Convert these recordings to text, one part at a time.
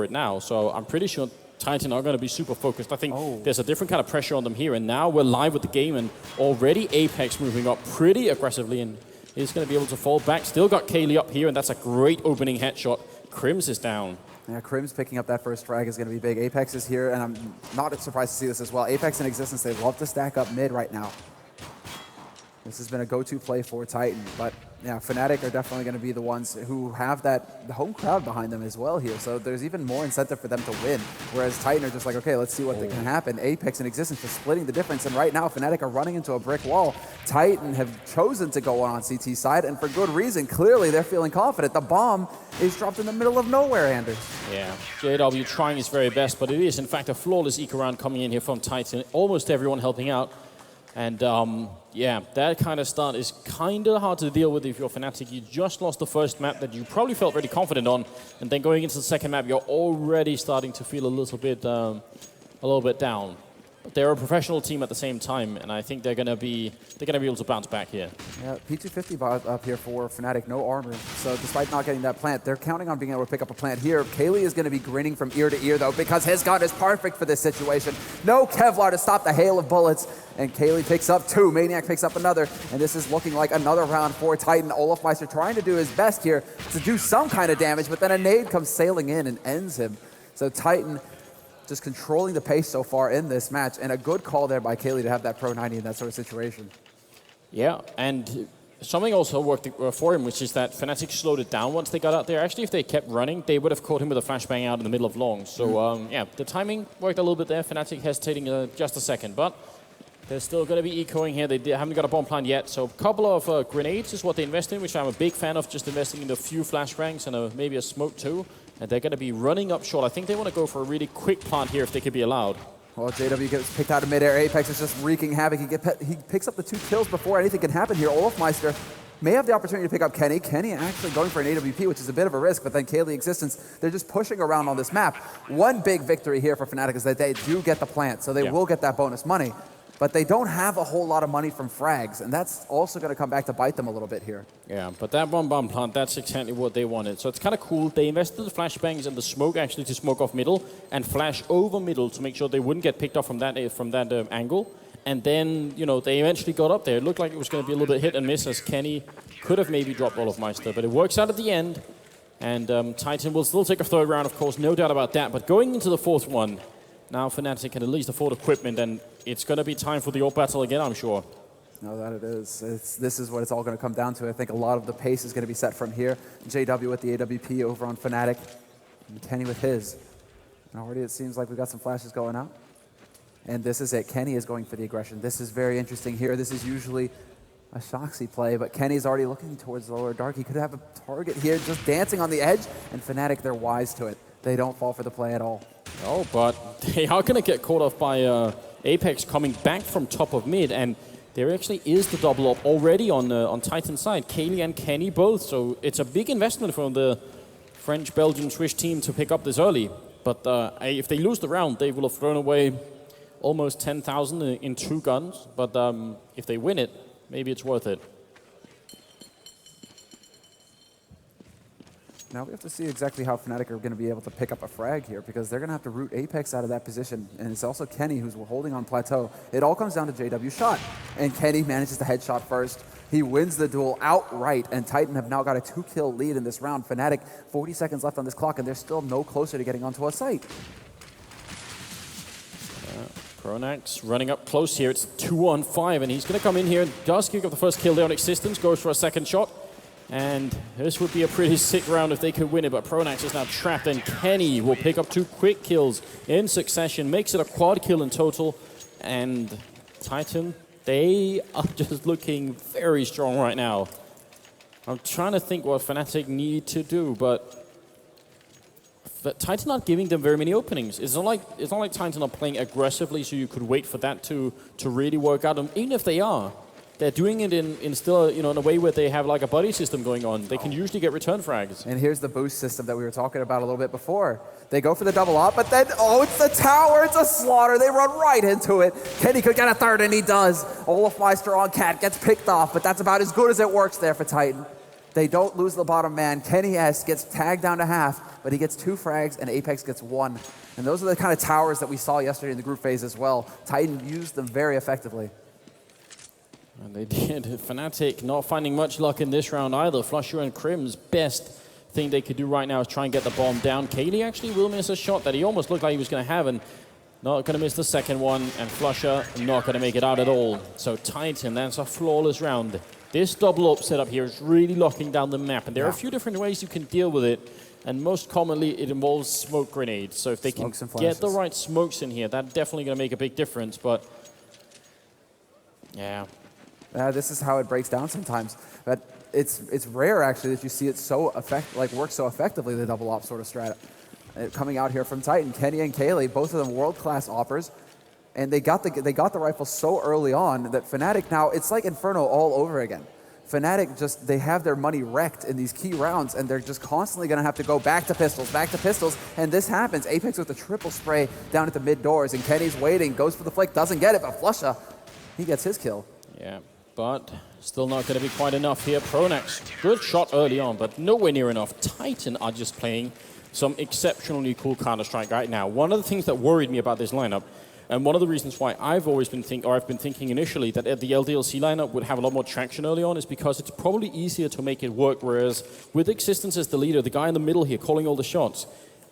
it now. So I'm pretty sure Titan are going to be super focused. I think there's a different kind of pressure on them here, and now we're live with the game, and already Apex moving up pretty aggressively, and he's going to be able to fall back. Still got KQLY up here, and that's a great opening headshot. KRiMz is down. Yeah, KRiMz picking up that first frag is going to be big. Apex is here, and I'm not surprised to see this as well. Apex in existence, they love to stack up mid right now. This has been a go-to play for Titan, but yeah, Fnatic are definitely going to be the ones who have the home crowd behind them as well here, so there's even more incentive for them to win, whereas Titan are just like, okay, let's see what can happen. Apex in existence just splitting the difference, and right now Fnatic are running into a brick wall. Titan have chosen to go on CT side, and for good reason. Clearly they're feeling confident. The bomb is dropped in the middle of nowhere, Anders. Yeah, JW trying his very best, but it is in fact a flawless eco round coming in here from Titan. Almost everyone helping out. And yeah, that kind of start is kind of hard to deal with if you're Fnatic. You just lost the first map that you probably felt really confident on, and then going into the second map, you're already starting to feel a little bit down. But they're a professional team at the same time, and I think they're gonna be able to bounce back here. Yeah, P250 bot up here for Fnatic, no armor. So despite not getting that plant, they're counting on being able to pick up a plant here. KQLY is gonna be grinning from ear to ear though, because his gun is perfect for this situation. No Kevlar to stop the hail of bullets, and KQLY picks up 2, Maniac picks up another, and this is looking like another round for Titan. olofmeister trying to do his best here to do some kind of damage, but then a nade comes sailing in and ends him. So Titan just controlling the pace so far in this match, and a good call there by KQLY to have that Pro 90 in that sort of situation. Yeah, and something also worked for him, which is that Fnatic slowed it down once they got out there. Actually, if they kept running, they would have caught him with a flashbang out in the middle of long. So yeah, the timing worked a little bit there. Fnatic hesitating just a second, but they're still going to be ecoing here. They haven't got a bomb plant yet, so a couple of grenades is what they invest in, which I'm a big fan of, just investing in a few flashbangs and maybe a smoke too. And they're going to be running up short. I think they want to go for a really quick plant here if they could be allowed. Well, JW gets picked out of midair. Apex is just wreaking havoc. He picks up the 2 kills before anything can happen here. olofmeister may have the opportunity to pick up Kenny. Kenny actually going for an AWP, which is a bit of a risk, but then KQLY existence, they're just pushing around on this map. One big victory here for Fnatic is that they do get the plant, so they will get that bonus money. But they don't have a whole lot of money from frags, and that's also going to come back to bite them a little bit here. Yeah, but that one bomb plant, that's exactly what they wanted. So it's kind of cool. They invested the flashbangs and the smoke actually to smoke off middle and flash over middle to make sure they wouldn't get picked off from that angle. And then, you know, they eventually got up there. It looked like it was going to be a little bit hit and miss, as Kenny could have maybe dropped olofmeister, but it works out at the end. And Titan will still take a third round, of course, no doubt about that. But going into the fourth one, now Fnatic can at least afford equipment, and it's going to be time for the AWP battle again, I'm sure. No, that it is. This is what it's all going to come down to. I think a lot of the pace is going to be set from here. JW with the AWP over on Fnatic, and Kenny with his. And already it seems like we've got some flashes going out. And this is it. Kenny is going for the aggression. This is very interesting here. This is usually a Shoxy play, but Kenny's already looking towards the lower dark. He could have a target here, just dancing on the edge, and Fnatic, they're wise to it. They don't fall for the play at all. Oh, but they are going to get caught off by Apex coming back from top of mid, and there actually is the double up already on Titan's side. KQLY and Kenny both, so it's a big investment from the French, Belgian, Swiss team to pick up this early. But if they lose the round, they will have thrown away almost 10,000 in 2 guns. But if they win it, maybe it's worth it. Now we have to see exactly how Fnatic are going to be able to pick up a frag here, because they're going to have to root Apex out of that position. And it's also Kenny who's holding on plateau. It all comes down to JW's shot. And Kenny manages the headshot first. He wins the duel outright, and Titan have now got a 2-kill lead in this round. Fnatic, 40 seconds left on this clock, and they're still no closer to getting onto a site. Pronax running up close here. It's 2-on-5, and he's going to come in here and does kick up the first kill there on existence, goes for a second shot. And this would be a pretty sick round if they could win it, but Pronax is now trapped, and Kenny will pick up 2 quick kills in succession, makes it a quad kill in total. And Titan, they are just looking very strong right now. I'm trying to think what Fnatic need to do, but Titan not giving them very many openings. It's not like Titan are playing aggressively, so you could wait for that to really work out. And even if they are, they're doing it in still, you know, in a way where they have like a buddy system going on. They can usually get return frags. And here's the boost system that we were talking about a little bit before. They go for the double up, but then, oh, it's the tower. It's a slaughter. They run right into it. Kenny could get a third, and he does. olofmeister on Cat gets picked off, but that's about as good as it works there for Titan. They don't lose the bottom man. Kenny S gets tagged down to half, but he gets 2 frags, and Apex gets 1. And those are the kind of towers that we saw yesterday in the group phase as well. Titan used them very effectively. And they did. Fnatic not finding much luck in this round either. flusha and KRiMz, best thing they could do right now is try and get the bomb down. KQLY actually will miss a shot that he almost looked like he was going to have, and not going to miss the second one. And flusha not going to make it out at all. So Titan, that's a flawless round. This double up setup here is really locking down the map, and there are a few different ways you can deal with it. And most commonly, it involves smoke grenades. So if they can get the right smokes in here, that's definitely going to make a big difference. But yeah. This is how it breaks down sometimes. But it's rare, actually, that you see it so work so effectively, the double op sort of strat. Coming out here from Titan, Kenny and KQLY, both of them world-class oppers. And they got the rifle so early on that Fnatic now, it's like Inferno all over again. Fnatic just, they have their money wrecked in these key rounds, and they're just constantly going to have to go back to pistols, and this happens. Apex with the triple spray down at the mid doors, and Kenny's waiting, goes for the flick, doesn't get it, but flusha, he gets his kill. Yeah, but still not going to be quite enough here. pronax, good shot early on, but nowhere near enough. Titan are just playing some exceptionally cool Counter-Strike right now. One of the things that worried me about this lineup, and one of the reasons why I've been thinking initially that the LDLC lineup would have a lot more traction early on is because it's probably easier to make it work, whereas with Existence as the leader, the guy in the middle here calling all the shots,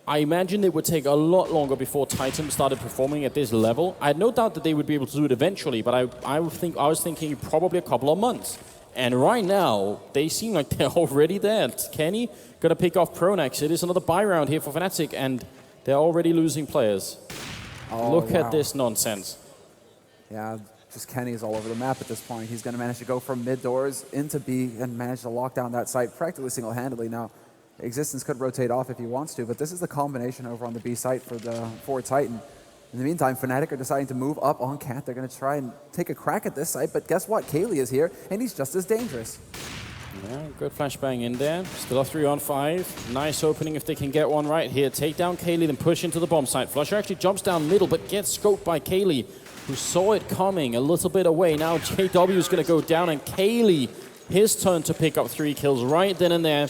I imagine it would take a lot longer before Titan started performing at this level. I had no doubt that they would be able to do it eventually, but I was thinking probably a couple of months. And right now, they seem like they're already there. Kenny going to pick off pronax. It is another buy round here for Fnatic, and they're already losing players. Oh, Look at this nonsense. Yeah, just Kenny's all over the map at this point. He's going to manage to go from mid doors into B and manage to lock down that site practically single-handedly. Now, Existence could rotate off if he wants to, but this is the combination over on the B site for Titan. In the meantime, Fnatic are deciding to move up on Cat. They're going to try and take a crack at this site, but guess what? KQLY is here, and he's just as dangerous. Yeah, good flashbang in there. Still a 3-on-5. Nice opening if they can get one right here. Take down KQLY, then push into the bomb site. flusha actually jumps down middle, but gets scoped by KQLY, who saw it coming a little bit away. Now JW is going to go down, and KQLY, his turn to pick up 3 kills right then and there.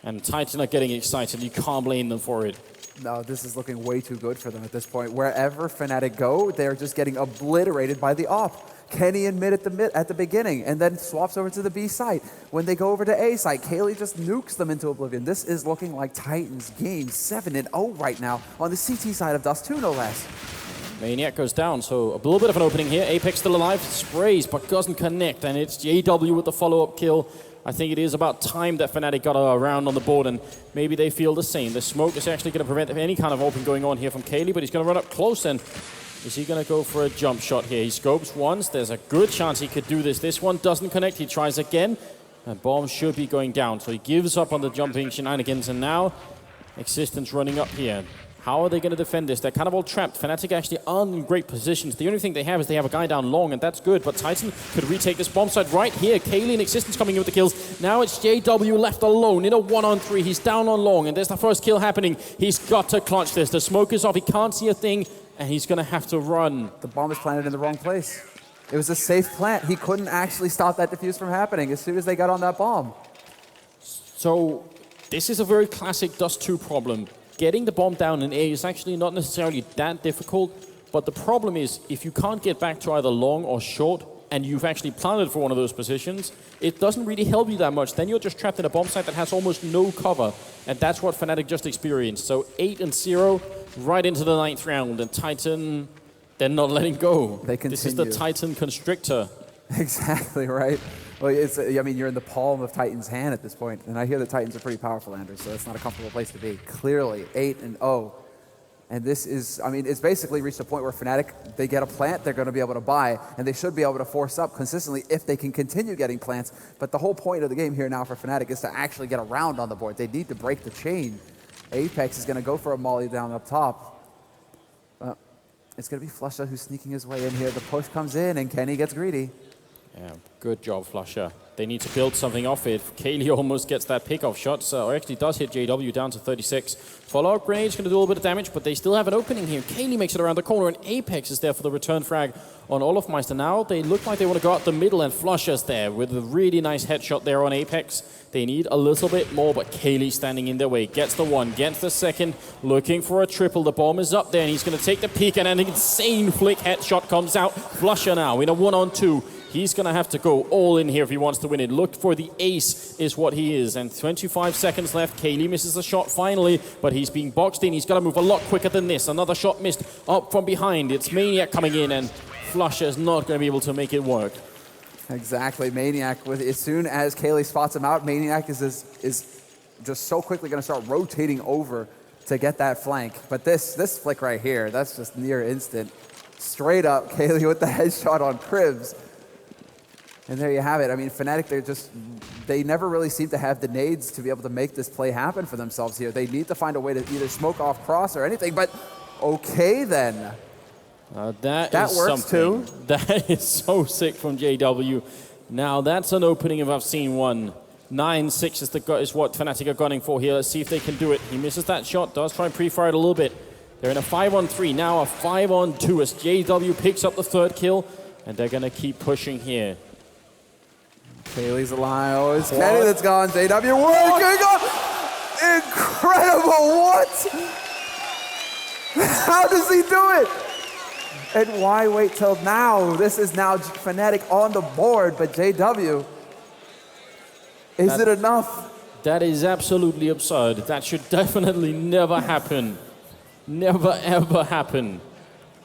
And Titan are getting excited. You can't blame them for it. No, this is looking way too good for them at this point. Wherever Fnatic go, they're just getting obliterated by the op. Kenny in mid at the beginning, and then swaps over to the B site. When they go over to A site, KQLY just nukes them into oblivion. This is looking like Titan's game 7-0 right now on the CT side of Dust 2, no less. Maniac goes down, so a little bit of an opening here. Apex still alive, sprays, but doesn't connect, and it's JW with the follow-up kill. I think it is about time that Fnatic got a round on the board, and maybe they feel the same. The smoke is actually going to prevent any kind of open going on here from KQLY, but he's going to run up close, and is he going to go for a jump shot here? He scopes once. There's a good chance he could do this. This one doesn't connect. He tries again, and bomb should be going down. So he gives up on the jumping shenanigans, and now Existence running up here. How are they going to defend this? They're kind of all trapped. Fnatic actually aren't in great positions. The only thing they have is they have a guy down long, and that's good. But Titan could retake this bomb site right here. KQLY and Existence coming in with the kills. Now it's JW left alone in a 1-on-3. He's down on long, and there's the first kill happening. He's got to clutch this. The smoke is off. He can't see a thing, and he's going to have to run. The bomb is planted in the wrong place. It was a safe plant. He couldn't actually stop that defuse from happening as soon as they got on that bomb. So this is a very classic Dust 2 problem. Getting the bomb down in A is actually not necessarily that difficult, but the problem is if you can't get back to either long or short, and you've actually planted for one of those positions, it doesn't really help you that much. Then you're just trapped in a bomb site that has almost no cover, and that's what Fnatic just experienced. So 8-0 right into the 9th round, and Titan, they're not letting go. They continue. This is the Titan Constrictor. Exactly right. Well, I mean, you're in the palm of Titan's hand at this point, and I hear the Titans are pretty powerful, Andrew, so it's not a comfortable place to be. Clearly, 8-0. And this is, I mean, it's basically reached a point where Fnatic, they get a plant they're going to be able to buy, and they should be able to force up consistently if they can continue getting plants. But the whole point of the game here now for Fnatic is to actually get a round on the board. They need to break the chain. Apex is going to go for a molly down up top. It's going to be flusha who's sneaking his way in here. The push comes in, and Kenny gets greedy. Yeah, good job, flusha. They need to build something off it. KQLY almost gets that pick-off shot, so actually does hit JW down to 36. Follow-up grade's going to do a little bit of damage, but they still have an opening here. KQLY makes it around the corner, and Apex is there for the return frag on olofmeister. Now they look like they want to go out the middle, and flusha's there with a really nice headshot there on Apex. They need a little bit more, but KQLY standing in their way. Gets the one, gets the second, looking for a triple. The bomb is up there, and he's going to take the peek, and an insane flick headshot comes out. flusha now in a 1-on-2. He's going to have to go all in here if he wants to win it. Look for the ace is what he is. And 25 seconds left. KQLY misses the shot finally, but he's being boxed in. He's got to move a lot quicker than this. Another shot missed up from behind. It's Maniac coming in, and flusha is not going to be able to make it work. Exactly. Maniac, as soon as KQLY spots him out, Maniac is just so quickly going to start rotating over to get that flank. But this flick right here, that's just near instant. Straight up, KQLY with the headshot on KRiMz. And there you have it. I mean, Fnatic, they never really seem to have the nades to be able to make this play happen for themselves here. They need to find a way to either smoke off cross or anything, but okay then. That works something. too. That is so sick from JW. Now that's an opening if I've seen one. 9-6 is what Fnatic are gunning for here. Let's see if they can do it. He misses that shot, does try and pre-fire it a little bit. They're in a 5-on-3, now a 5-on-2 as JW picks up the third kill, and they're gonna keep pushing here. KQLY's alive. Oh, it's Kenny that's gone. JW working on. Incredible. What? How does he do it? And why wait till now? This is now Fnatic on the board, but JW, is it enough? That is absolutely absurd. That should definitely never happen. Never, ever happen.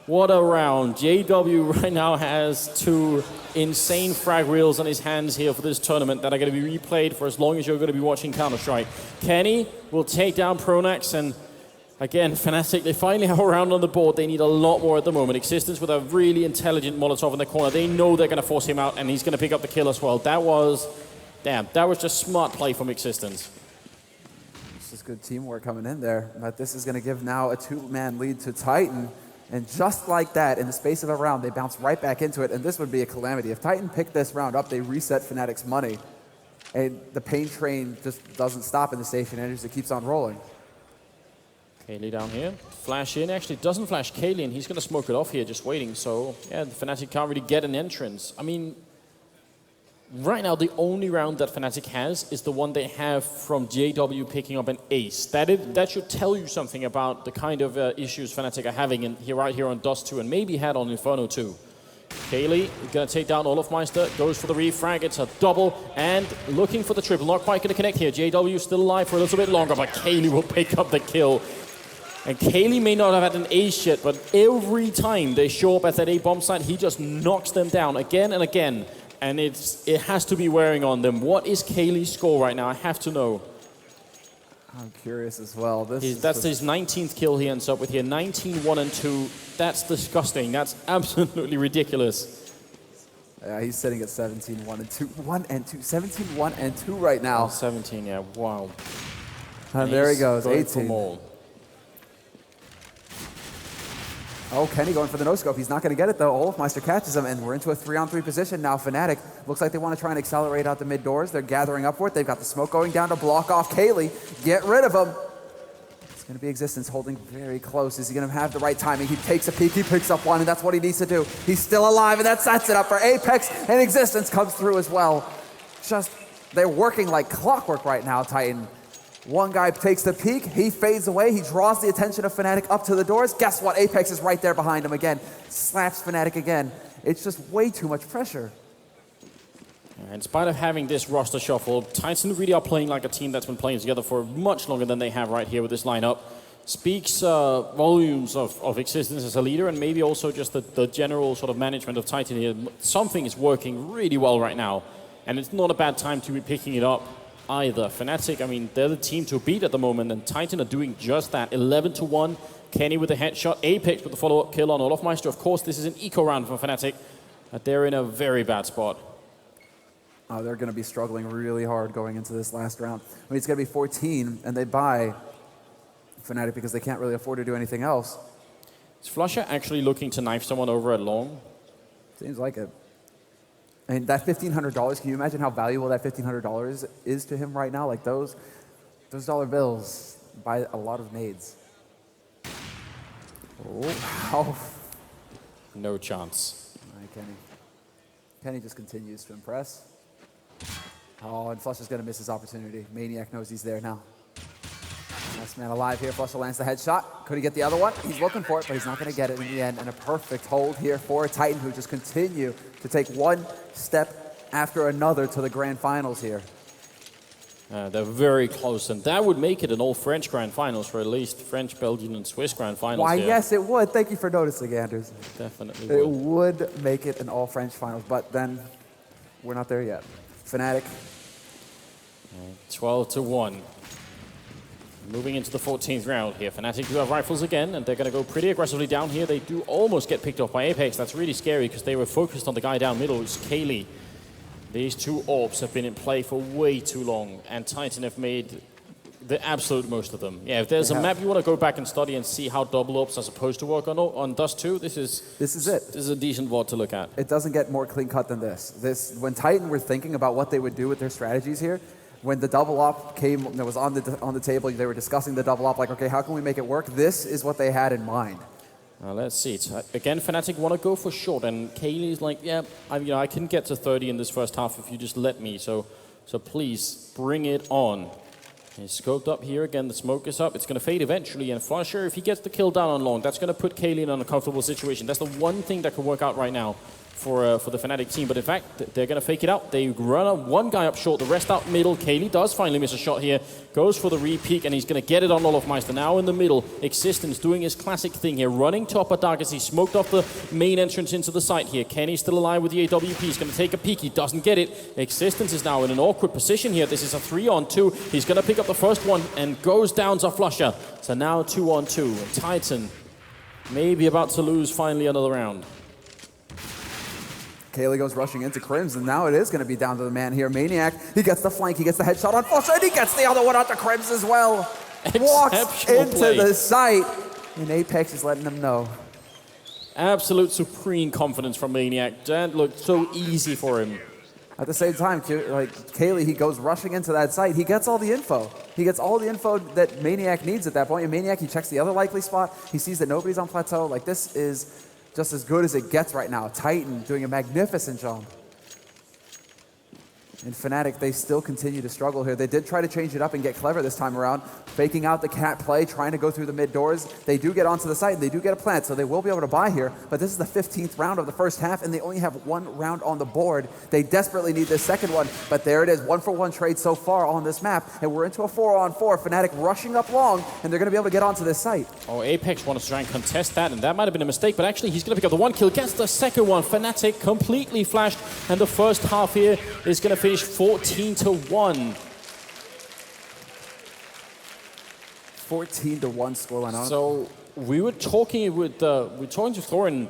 What a round. JW right now has 2 insane frag reels on his hands here for this tournament that are going to be replayed for as long as you're going to be watching Counter-Strike. Kenny will take down Pronax, and again, Fnatic, they finally have a round on the board. They need a lot more at the moment. Existence with a really intelligent Molotov in the corner. They know they're going to force him out, and he's going to pick up the kill as well. That was just smart play from Existence. This is good teamwork coming in there, but this is going to give now a 2-man lead to Titan. And just like that, in the space of a round, they bounce right back into it, and this would be a calamity. If Titan picked this round up, they reset Fnatic's money, and the pain train just doesn't stop in the station, and it keeps on rolling. KQLY down here, flash in, actually doesn't flash KQLY, and he's going to smoke it off here, just waiting. So, yeah, Fnatic can't really get an entrance. I mean, right now, the only round that Fnatic has is the one they have from JW picking up an ace. That should tell you something about the kind of issues Fnatic are having right here on Dust 2, and maybe had on Inferno 2. KQLY is going to take down olofmeister, goes for the refrag, it's a double, and looking for the triple. Not quite going to connect here. JW still alive for a little bit longer, but KQLY will pick up the kill. And KQLY may not have had an ace yet, but every time they show up at that A bomb site, he just knocks them down again and again. And it has to be wearing on them. What is KQLY's score right now? I have to know. I'm curious as well. That's his 19th kill he ends up with here. 19-1-2. That's disgusting. That's absolutely ridiculous. Yeah, he's sitting at 17-1-2. 1-2. 17-1-2 right now. 17, yeah. Wow. And there he goes. 18. Oh, Kenny going for the no-scope. He's not going to get it, though. olofmeister catches him, and we're into a 3-on-3 position now. Fnatic looks like they want to try and accelerate out the mid doors. They're gathering up for it. They've got the smoke going down to block off KQLY. Get rid of him. It's going to be Existence holding very close. Is he going to have the right timing? He takes a peek. He picks up one, and that's what he needs to do. He's still alive, and that sets it up for Apex, and Existence comes through as well. They're working like clockwork right now, Titan. One guy takes the peek, he fades away, he draws the attention of Fnatic up to the doors. Guess what? Apex is right there behind him again. Slaps Fnatic again. It's just way too much pressure. In spite of having this roster shuffle, Titan really are playing like a team that's been playing together for much longer than they have right here with this lineup. Speaks volumes of Existence as a leader, and maybe also just the general sort of management of Titan here. Something is working really well right now, and it's not a bad time to be picking it up either. Fnatic, I mean, they're the team to beat at the moment, and Titan are doing just that. 11-1. Kenny with a headshot. Apex with the follow-up kill on olofmeister. Of course, this is an eco round for Fnatic, but they're in a very bad spot. Oh, they're going to be struggling really hard going into this last round. I mean, it's going to be 14, and they buy Fnatic because they can't really afford to do anything else. Is flusha actually looking to knife someone over at long? Seems like it. I mean, that $1,500, can you imagine how valuable that $1,500 is to him right now? Like those dollar bills buy a lot of nades. Oh, wow. No chance. All right, Kenny. Kenny just continues to impress. Oh, and flusha's going to miss his opportunity. Maniac knows he's there now. Last man alive here. flusha lands the headshot. Could he get the other one? He's looking for it, but he's not going to get it in the end. And a perfect hold here for Titan, who just continue to take one step after another to the grand finals here. They're very close, and that would make it an all-French Grand Finals, or at least French, Belgian, and Swiss Grand Finals. Why, here. yes, it would. Thank you for noticing, Anders. Definitely It would make it an all-French Finals, but then we're not there yet. Fnatic. 12-1. Moving into the 14th round here. Fnatic do have rifles again, and they're going to go pretty aggressively down here. They do almost get picked off by Apex. That's really scary, because they were focused on the guy down middle, who's KQLY. These two orbs have been in play for way too long, and Titan have made the absolute most of them. Yeah, if there's a map you want to go back and study and see how double orbs are supposed to work on Dust 2, this is it. This is a decent VOD to look at. It doesn't get more clean cut than this. When Titan were thinking about what they would do with their strategies here, when the double op came, that was on the table, they were discussing the double op, like, okay, how can we make it work? This is what they had in mind. Let's see. Again, Fnatic want to go for short, and KQLY's like, yeah, I can get to 30 in this first half if you just let me. So please bring it on. He's scoped up here again. The smoke is up. It's going to fade eventually, and flusha, if he gets the kill down on long, that's going to put KQLY in an uncomfortable situation. That's the one thing that could work out right now for the Fnatic team. But in fact, they're going to fake it out. They run one guy up short, the rest out middle. KQLY does finally miss a shot here. Goes for the re-peek, and he's going to get it on olofmeister. Now in the middle, Existence doing his classic thing here. Running top of dark as he smoked off the main entrance into the site here. Kenny's still alive with the AWP. He's going to take a peek. He doesn't get it. Existence is now in an awkward position here. This is a 3-on-2. He's going to pick up the first one and goes down to flusha. So now 2-on-2. Titan maybe about to lose finally another round. KQLY goes rushing into KRiMz, and now it is going to be down to the man here. Maniac, he gets the flank, he gets the headshot on flusha, and he gets the other one out to KRiMz as well. Walks into the site, and Apex is letting them know. Absolute supreme confidence from Maniac. That looked so easy for him. At the same time, like KQLY, he goes rushing into that site. He gets all the info. He gets all the info that Maniac needs at that point. And Maniac, he checks the other likely spot. He sees that nobody's on plateau. Like, this is just as good as it gets right now. Titan doing a magnificent job. And Fnatic, they still continue to struggle here. They did try to change it up and get clever this time around, faking out the cat play, trying to go through the mid doors. They do get onto the site, and they do get a plant, so they will be able to buy here. But this is the 15th round of the first half, and they only have one round on the board. They desperately need this second one, but there it is. 1-for-1 trade so far on this map, and we're into a 4-on-4. Fnatic rushing up long, and they're going to be able to get onto this site. Oh, Apex wanted to try and contest that, and that might have been a mistake, but actually he's going to pick up the one kill, gets the second one. Fnatic completely flashed, and the first half here is going to finish 14-1. 14-1 scoreline. So we were talking with to Thorin,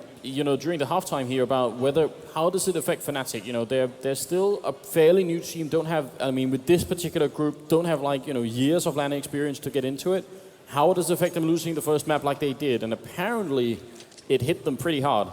during the halftime here about how does it affect Fnatic? They're still a fairly new team. Don't have, with this particular group, don't have years of LAN experience to get into it. How does it affect them losing the first map like they did? And apparently, it hit them pretty hard.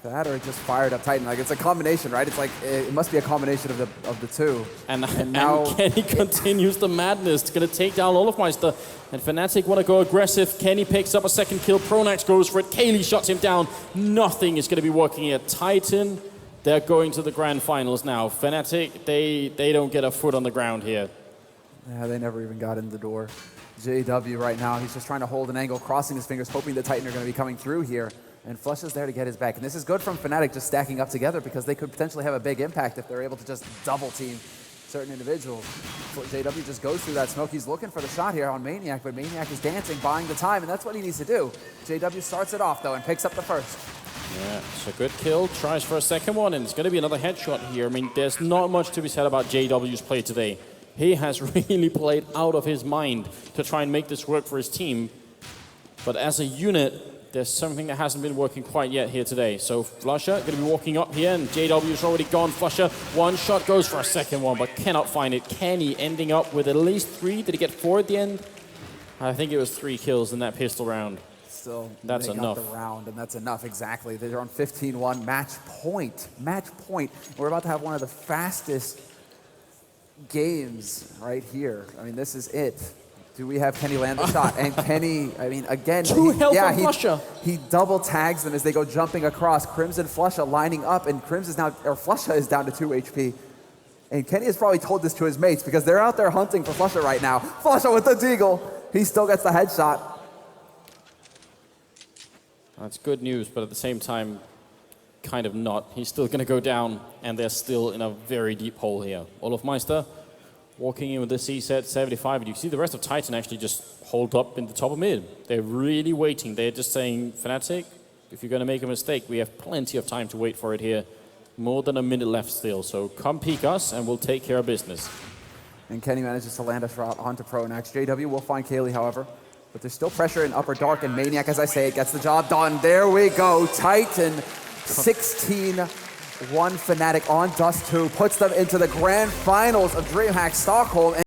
That or it just fired up Titan. Like, it's a combination, right? It's like, it must be a combination of the two. And now Kenny continues the madness. It's going to take down olofmeister. And Fnatic want to go aggressive. Kenny picks up a second kill. Pronax goes for it. KQLY shuts him down. Nothing is going to be working here. Titan, they're going to the grand finals now. Fnatic, they don't get a foot on the ground here. Yeah, they never even got in the door. JW right now, he's just trying to hold an angle, crossing his fingers, hoping the Titan are going to be coming through here. And flusha's there to get his back. And this is good from Fnatic just stacking up together, because they could potentially have a big impact if they're able to just double team certain individuals. So JW just goes through that smoke. He's looking for the shot here on Maniac, but Maniac is dancing, buying the time, and that's what he needs to do. JW starts it off, though, and picks up the first. Yeah, it's a good kill. Tries for a second one, and it's going to be another headshot here. There's not much to be said about JW's play today. He has really played out of his mind to try and make this work for his team. But as a unit, there's something that hasn't been working quite yet here today. So flusha going to be walking up here, and JW's already gone. flusha, one shot, goes for a second one, but cannot find it. Kenny ending up with at least 3. Did he get 4 at the end? I think it was 3 kills in that pistol round. still That's they enough. got the round, and that's enough, exactly. They're on 15-1, match point. Match point. We're about to have one of the fastest games right here. I mean, this is it. Do we have Kenny land the shot? And Kenny, I mean, again, flusha. He double tags them as they go jumping across. KRiMz and flusha lining up, and KRiMz is now, or flusha is down to 2 HP. And Kenny has probably told this to his mates because they're out there hunting for flusha right now. Flusha with the deagle. He still gets the headshot. That's good news, but at the same time, kind of not. He's still going to go down, and they're still in a very deep hole here. olofmeister walking in with the C set 75, and you see the rest of Titan actually just hold up in the top of mid. They're really waiting. They're just saying, Fnatic, if you're going to make a mistake, we have plenty of time to wait for it here. More than a minute left still, so come peek us, and we'll take care of business. And Kenny manages to land a shot onto pronax. JW will find KQLY, however. But there's still pressure in upper dark, and Maniac, as I say, it gets the job done. There we go. Titan 16-1 Fnatic on Dust 2 puts them into the grand finals of Dreamhack Stockholm.